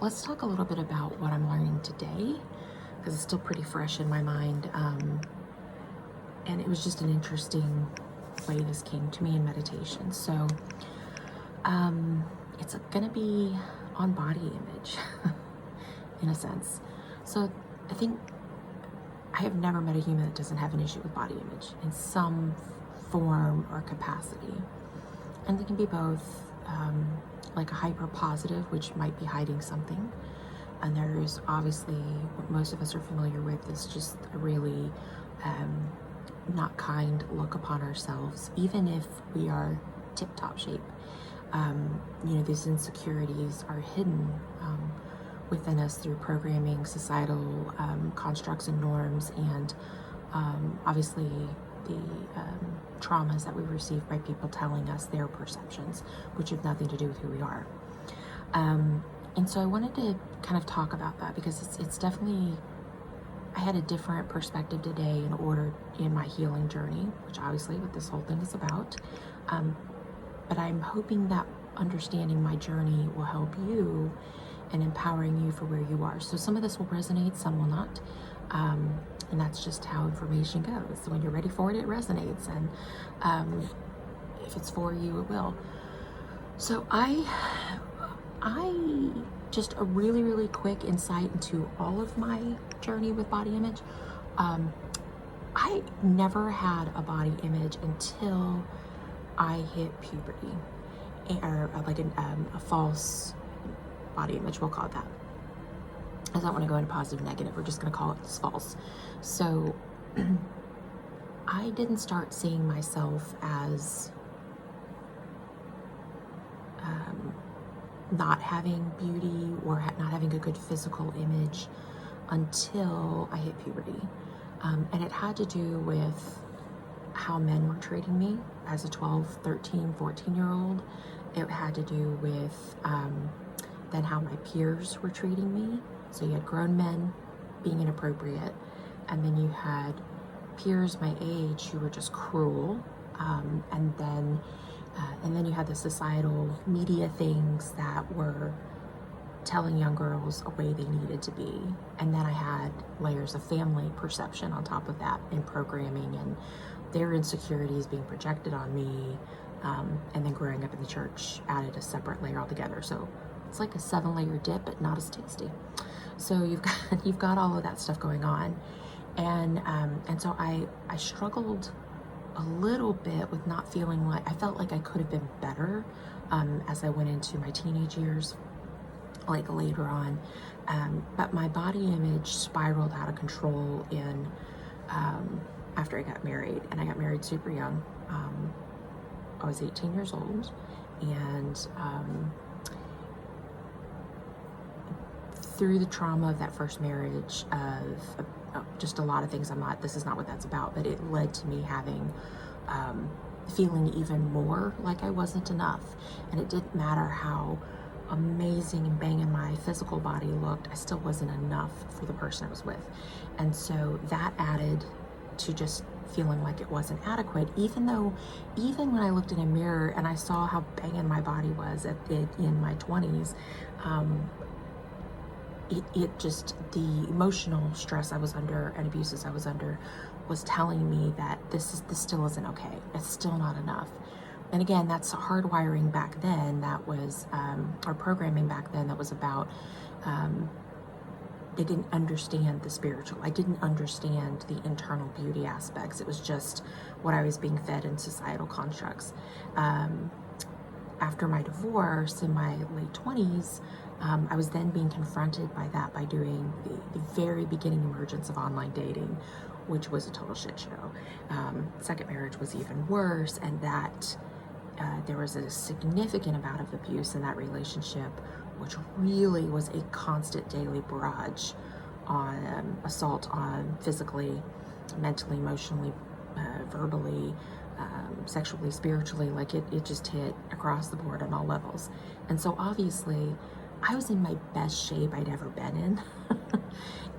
Let's talk a little bit about what I'm learning today, because it's still pretty fresh in my mind. And it was just an interesting way this came to me in meditation. So it's going to be on body image, in a sense. So I think I have never met a human that doesn't have an issue with body image in some form or capacity. And they can be both like a hyper positive, which might be hiding something. And there's obviously what most of us are familiar with is just a really not kind look upon ourselves, even if we are tip-top shape. These insecurities are hidden within us through programming, societal constructs and norms, and obviously the traumas that we receive by people telling us their perceptions, which have nothing to do with who we are. And so I wanted to kind of talk about that because it's definitely, I had a different perspective today in my healing journey, which obviously what this whole thing is about. But I'm hoping that understanding my journey will help you and empowering you for where you are. So some of this will resonate, some will not. And that's just how information goes. So when you're ready for it, it resonates. And if it's for you, it will. So I just a really, really quick insight into all of my journey with body image. I never had a body image until I hit puberty, or like a false body image, we'll call it that. I don't want to go into positive, negative. We're just going to call it false. So I didn't start seeing myself as not having beauty or not having a good physical image until I hit puberty. And it had to do with how men were treating me as a 12, 13, 14-year-old. It had to do with then how my peers were treating me. So you had grown men being inappropriate, and then you had peers my age who were just cruel, and then you had the societal media things that were telling young girls a way they needed to be. And then I had layers of family perception on top of that, and programming and their insecurities being projected on me, and then growing up in the church added a separate layer altogether. So it's like a 7-layer dip, but not as tasty. So you've got all of that stuff going on, and so I struggled a little bit with not feeling like, I felt like I could have been better as I went into my teenage years, like later on, but my body image spiraled out of control in after I got married, and I got married super young. I was 18 years old, and through the trauma of that first marriage, of just a lot of things, this is not what that's about, but it led to me having, feeling even more like I wasn't enough. And it didn't matter how amazing and banging my physical body looked, I still wasn't enough for the person I was with. And so that added to just feeling like it wasn't adequate, even when I looked in a mirror and I saw how banging my body was in my 20s, it just, the emotional stress I was under and abuses I was under was telling me that this still isn't okay. It's still not enough. And again, that's hardwiring back then. That was our programming back then. That was about they didn't understand the spiritual. I didn't understand the internal beauty aspects. It was just what I was being fed in societal constructs. After my divorce in my late 20s, I was then being confronted by that by doing the very beginning emergence of online dating, which was a total shit show. Second marriage was even worse, and that there was a significant amount of abuse in that relationship, which really was a constant daily barrage on assault on physically, mentally, emotionally, verbally, sexually, spiritually. Like it just hit across the board on all levels. And so obviously I was in my best shape I'd ever been in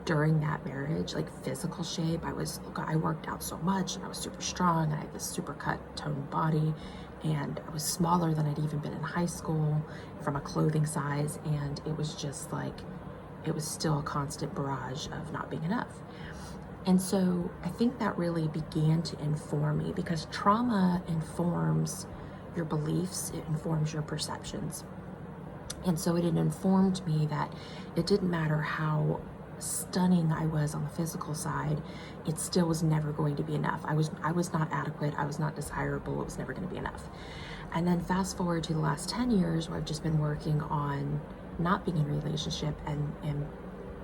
during that marriage, like physical shape. I worked out so much, and I was super strong, and I had this super cut toned body, and I was smaller than I'd even been in high school from a clothing size, and it was just like, it was still a constant barrage of not being enough. And so I think that really began to inform me, because trauma informs your beliefs, it informs your perceptions. And so it had informed me that it didn't matter how stunning I was on the physical side, it still was never going to be enough. I was not adequate, I was not desirable, it was never going to be enough. And then fast forward to the last 10 years where I've just been working on not being in a relationship and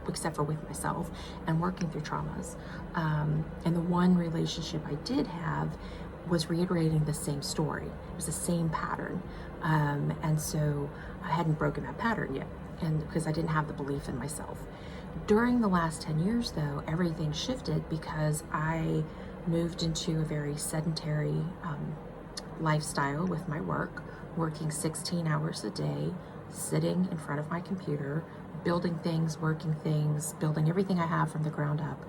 except for with myself, and working through traumas. And the one relationship I did have was reiterating the same story. It was the same pattern. And so I hadn't broken that pattern yet, and because I didn't have the belief in myself. During the last 10 years though, everything shifted because I moved into a very sedentary lifestyle with my work, working 16 hours a day, sitting in front of my computer, building things, working things, building everything I have from the ground up.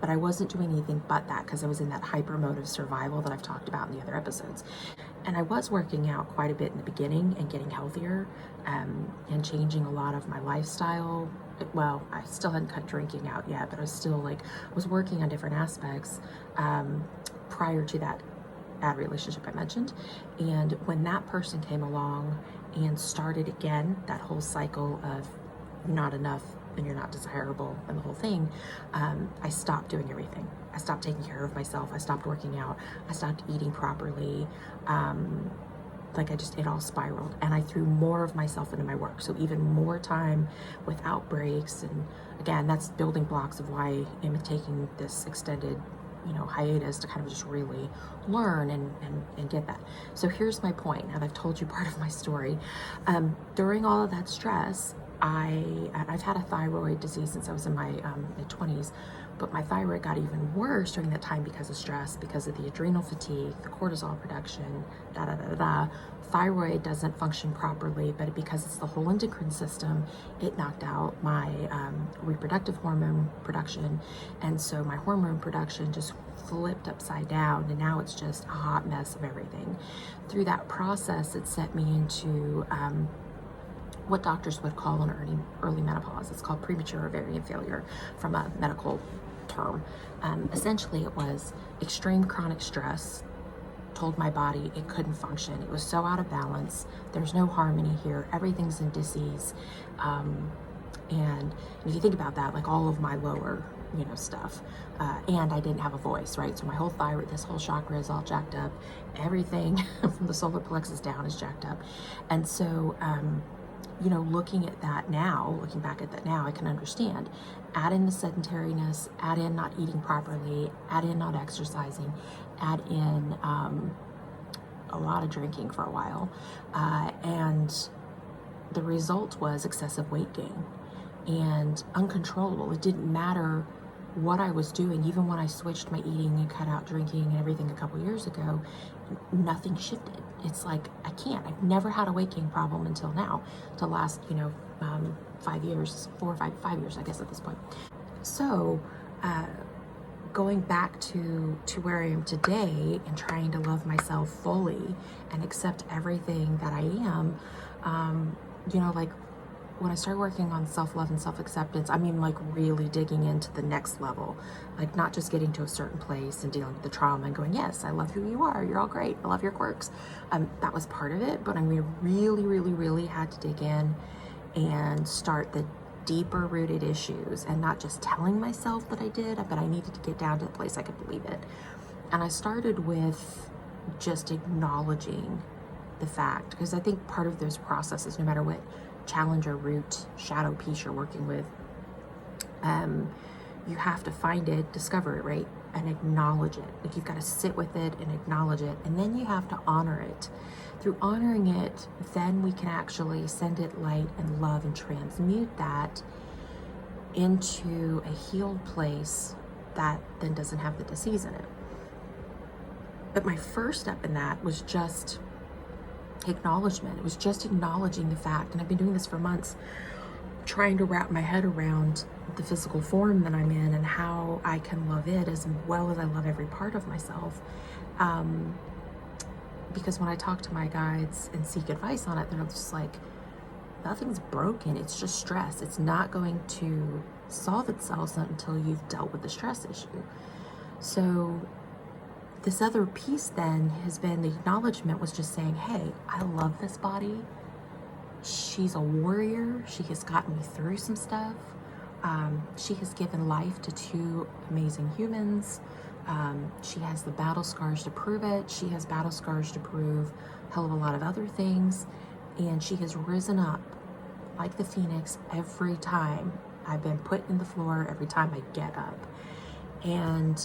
But I wasn't doing anything but that, because I was in that hyper mode of survival that I've talked about in the other episodes. And I was working out quite a bit in the beginning and getting healthier, and changing a lot of my lifestyle. Well, I still hadn't cut drinking out yet, but I was still was working on different aspects prior to that bad relationship I mentioned. And when that person came along and started again that whole cycle of not enough and you're not desirable and the whole thing, I stopped doing everything. I stopped taking care of myself. I stopped working out. I stopped eating properly. It all spiraled, and I threw more of myself into my work. So even more time without breaks. And again, that's building blocks of why I'm taking this extended hiatus, to kind of just really learn and get that. So here's my point. Now that I've told you part of my story, during all of that stress, I've had a thyroid disease since I was in my mid-20s, but my thyroid got even worse during that time because of stress, because of the adrenal fatigue, the cortisol production, Thyroid doesn't function properly, but because it's the whole endocrine system, it knocked out my reproductive hormone production, and so my hormone production just flipped upside down, and now it's just a hot mess of everything. Through that process, it sent me into what doctors would call an early menopause. It's called premature ovarian failure from a medical term. Essentially, it was extreme chronic stress told my body it couldn't function. It was so out of balance. There's no harmony here. Everything's in disease. And if you think about that, like all of my lower, stuff, and I didn't have a voice, right? So my whole thyroid, this whole chakra is all jacked up. Everything from the solar plexus down is jacked up. And so, looking back at that now, I can understand. Add in the sedentariness, add in not eating properly, add in not exercising, add in a lot of drinking for a while, and the result was excessive weight gain and uncontrollable. It didn't matter what I was doing. Even when I switched my eating and cut out drinking and everything a couple years ago, nothing shifted. It's like, I've never had a weight gain problem until now, to last, 5 years, 4 or 5 years, I guess at this point. So, going back to where I am today and trying to love myself fully and accept everything that I am, when I started working on self-love and self-acceptance, really digging into the next level, not just getting to a certain place and dealing with the trauma and going, yes, I love who you are, you're all great, I love your quirks. That was part of it, but really, really, really had to dig in and start the deeper rooted issues, and not just telling myself that I did, but I needed to get down to the place I could believe it. And I started with just acknowledging the fact, because I think part of those processes, no matter what challenge or root, shadow piece you're working with, you have to find it, discover it, right? And acknowledge it. You've got to sit with it and acknowledge it, and then you have to honor it. Through honoring it, then we can actually send it light and love and transmute that into a healed place that then doesn't have the disease in it. But my first step in that was just acknowledgement. It was just acknowledging the fact, and I've been doing this for months, trying to wrap my head around the physical form that I'm in and how I can love it as well as I love every part of myself. because when I talk to my guides and seek advice on it, they're just like, nothing's broken. It's just stress. It's not going to solve itself until you've dealt with the stress issue. So this other piece then has been the acknowledgement was just saying, hey, I love this body. She's a warrior. She has gotten me through some stuff. She has given life to 2 amazing humans. She has the battle scars to prove it. She has battle scars to prove a hell of a lot of other things. And she has risen up like the phoenix every time I've been put in the floor, every time I get up. And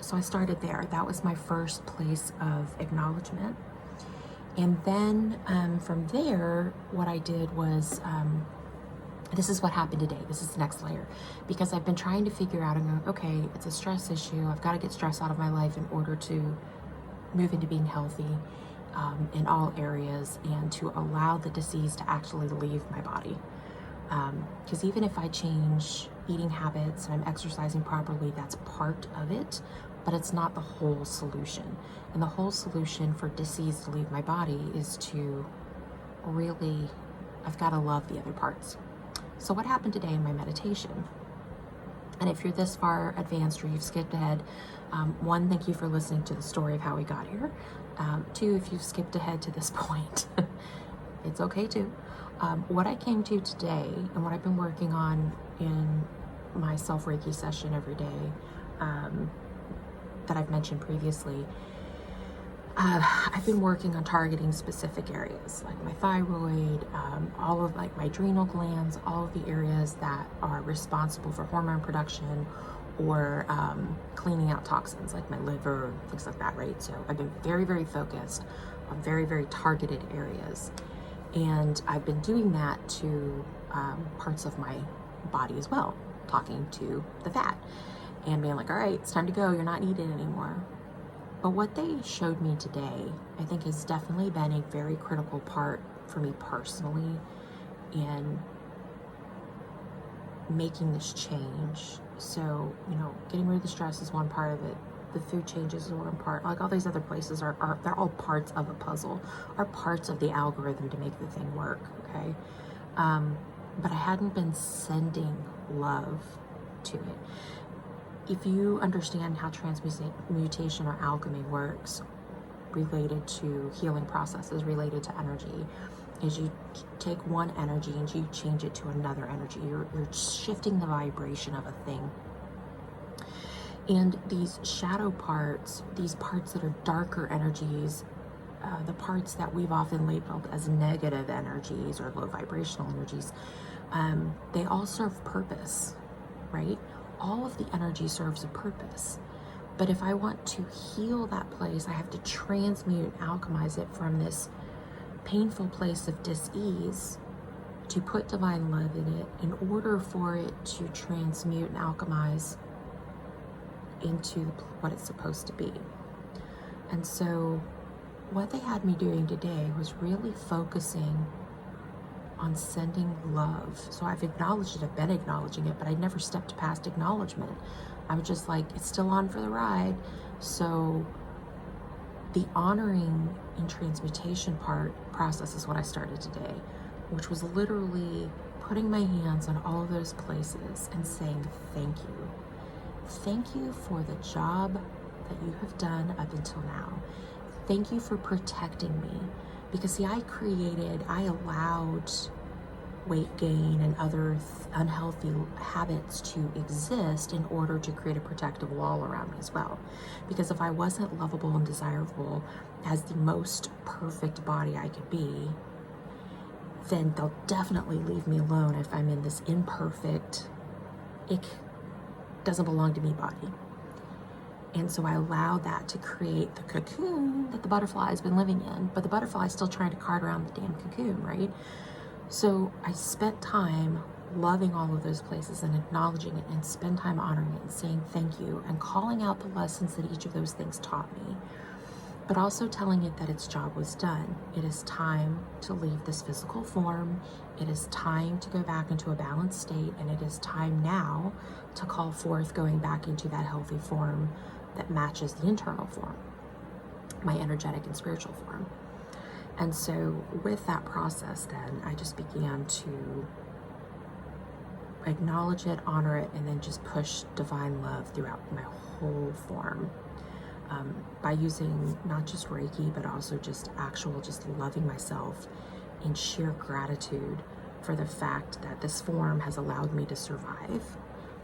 so I started there. That was my first place of acknowledgement. And then from there, what I did was, this is what happened today. This is the next layer. Because I've been trying to figure out and go, okay, it's a stress issue. I've got to get stress out of my life in order to move into being healthy in all areas and to allow the disease to actually leave my body. Because even if I change eating habits and I'm exercising properly, that's part of it, but it's not the whole solution. And the whole solution for disease to leave my body is to really, I've got to love the other parts. So what happened today in my meditation? And if you're this far advanced or you've skipped ahead, 1, thank you for listening to the story of how we got here. 2, if you've skipped ahead to this point, it's okay too. What I came to today and what I've been working on in my self-Reiki session every day that I've mentioned previously, I've been working on targeting specific areas like my thyroid, all of like my adrenal glands, all of the areas that are responsible for hormone production or cleaning out toxins like my liver, things like that, right? So I've been very, very focused on very, very targeted areas. And I've been doing that to parts of my body as well, talking to the fat and being like, all right, it's time to go. You're not needed anymore. But what they showed me today, I think has definitely been a very critical part for me personally in making this change. So, you know, getting rid of the stress is one part of it. The food changes is one part. Like all these other places are they're all parts of a puzzle, are parts of the algorithm to make the thing work, okay? But I hadn't been sending love to it. If you understand how transmutation or alchemy works, related to healing processes, related to energy, is you take one energy and you change it to another energy. You're shifting the vibration of a thing. And these shadow parts, these parts that are darker energies, the parts that we've often labeled as negative energies or low vibrational energies, they all serve purpose, right? All of the energy serves a purpose. But if I want to heal that place, I have to transmute and alchemize it from this painful place of dis-ease to put divine love in it in order for it to transmute and alchemize into what it's supposed to be. And so what they had me doing today was really focusing on sending love. So I've acknowledged it, I've been acknowledging it, but I never stepped past acknowledgement. I was just like, it's still on for the ride. So the honoring and transmutation process is what I started today, which was literally putting my hands on all of those places and saying thank you. Thank you for the job that you have done up until now. Thank you for protecting me. Because see, I allowed weight gain and other unhealthy habits to exist in order to create a protective wall around me as well. Because if I wasn't lovable and desirable as the most perfect body I could be, then they'll definitely leave me alone if I'm in this imperfect, it doesn't belong to me body. And so I allowed that to create the cocoon that the butterfly has been living in, but the butterfly is still trying to cart around the damn cocoon, right? So I spent time loving all of those places and acknowledging it and spend time honoring it and saying thank you and calling out the lessons that each of those things taught me, but also telling it that its job was done. It is time to leave this physical form. It is time to go back into a balanced state, and it is time now to call forth going back into that healthy form that matches the internal form. my energetic and spiritual form. And so with that process, then I just began to acknowledge it, honor it, and then just push divine love throughout my whole form, by using not just Reiki, but also just loving myself in sheer gratitude for the fact that this form has allowed me to survive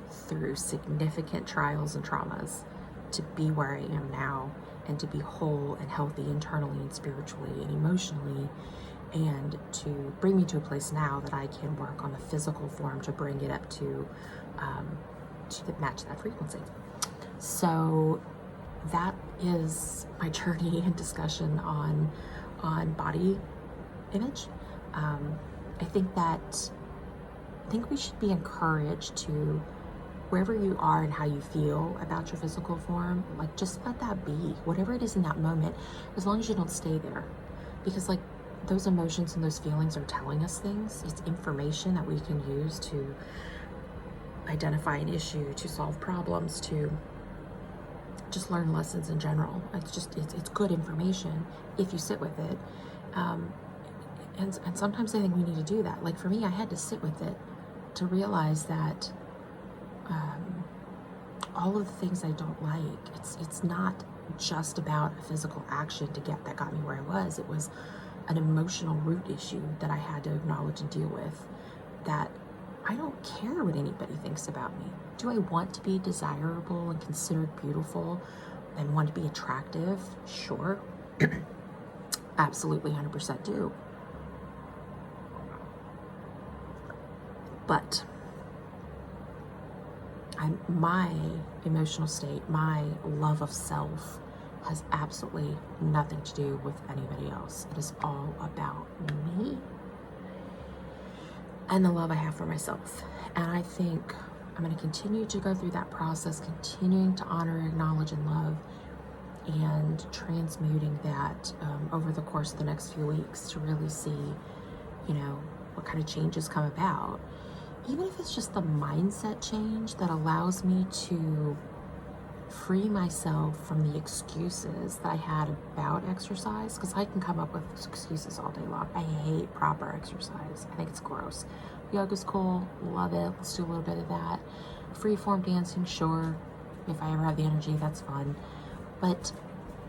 through significant trials and traumas, to be where I am now, and to be whole and healthy internally and spiritually and emotionally, and to bring me to a place now that I can work on the physical form to bring it up to match that frequency. So that is my journey and discussion on body image. I think we should be encouraged to, wherever you are and how you feel about your physical form, like, just let that be, whatever it is in that moment, as long as you don't stay there. Because, like, those emotions and those feelings are telling us things. It's information that we can use to identify an issue, to solve problems, to just learn lessons in general. It's good information if you sit with it. And sometimes I think we need to do that. Like, for me, I had to sit with it to realize that all of the things I don't like, it's not just about a physical action that got me where I was. It was an emotional root issue that I had to acknowledge and deal with, that I don't care what anybody thinks about me. Do I want to be desirable and considered beautiful and want to be attractive? Sure. Absolutely 100% do. But my emotional state, my love of self, has absolutely nothing to do with anybody else. It is all about me and the love I have for myself. And I think I'm going to continue to go through that process, continuing to honor, acknowledge, and love, and transmuting that over the course of the next few weeks to really see, what kind of changes come about. Even if it's just the mindset change that allows me to free myself from the excuses that I had about exercise, because I can come up with excuses all day long. I hate proper exercise. I think it's gross. Yoga's cool, love it. Let's do a little bit of that. Freeform dancing, sure. If I ever have the energy, that's fun. But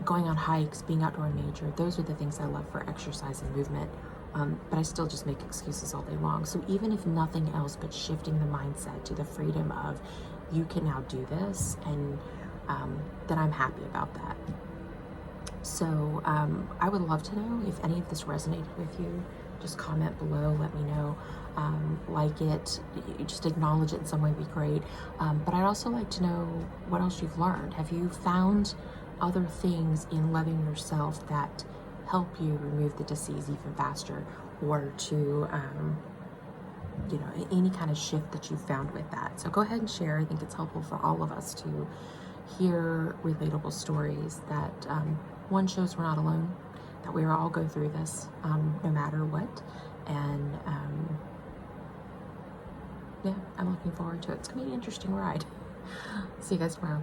going on hikes, being outdoor in nature, those are the things I love for exercise and movement. But I still just make excuses all day long. So even if nothing else but shifting the mindset to the freedom of, you can now do this, and then I'm happy about that. So I would love to know if any of this resonated with you. Just comment below, let me know. Like it, just acknowledge it in some way would be great. But I'd also like to know what else you've learned. Have you found other things in loving yourself that help you remove the disease even faster, or to any kind of shift that you found with that? So go ahead and share. I think it's helpful for all of us to hear relatable stories that one, shows we're not alone, that we all go through this no matter what. And I'm looking forward to it. It's gonna be an interesting ride. See you guys tomorrow.